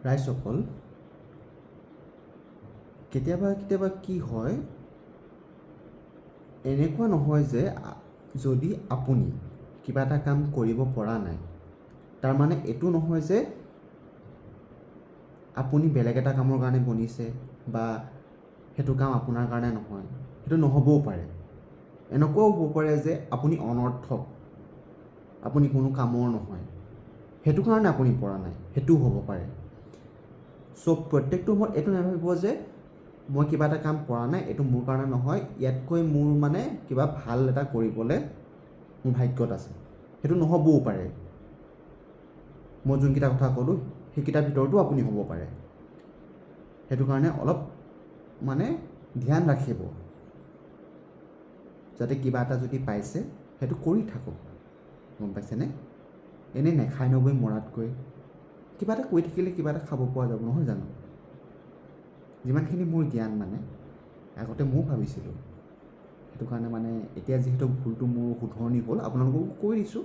ৰাইজসকল, কেতিয়াবা কি হয়, এনেকুৱা নহয় যে যদি আপুনি কিবা এটা কাম কৰিব পৰা নাই, তাৰমানে এইটো নহয় যে আপুনি বেলেগ এটা কামৰ কাৰণে বনিছে বা সেইটো কাম আপোনাৰ কাৰণে নহয়। সেইটো নহ'বও পাৰে। এনেকুৱাও হ'ব পাৰে যে আপুনি অনৰ্থক, আপুনি কোনো কামৰ নহয়, সেইটো কাৰণে আপুনি পৰা নাই, সেইটোও হ'ব পাৰে। চ' প্ৰত্যেকটো সময়ত এইটো নাভাবিব যে মই কিবা এটা কাম পৰা নাই, এইটো মোৰ কাৰণে নহয়, ইয়াতকৈ মোৰ মানে কিবা ভাল এটা কৰিবলৈ মোৰ ভাগ্যত আছে। সেইটো নহ'বও পাৰে। মই যোনকেইটা কথা ক'লোঁ সেইকেইটাৰ ভিতৰতো আপুনি হ'ব পাৰে। সেইটো কাৰণে অলপ মানে ধ্যান ৰাখিব, যাতে কিবা এটা যদি পাইছে সেইটো কৰি থাকক, গম পাইছেনে? এনেই নেখাই নবৈ মৰাতকৈ কিবা এটা কৰি থাকিলে কিবা এটা খাব পোৱা যাব, নহয় জানো? যিমানখিনি মোৰ জ্ঞান মানে আগতে ময়ো ভাবিছিলোঁ, সেইটো কাৰণে মানে এতিয়া যিহেতু ভুলটো মোৰ শুধৰণি হ'ল, আপোনালোককো কৈ দিছোঁ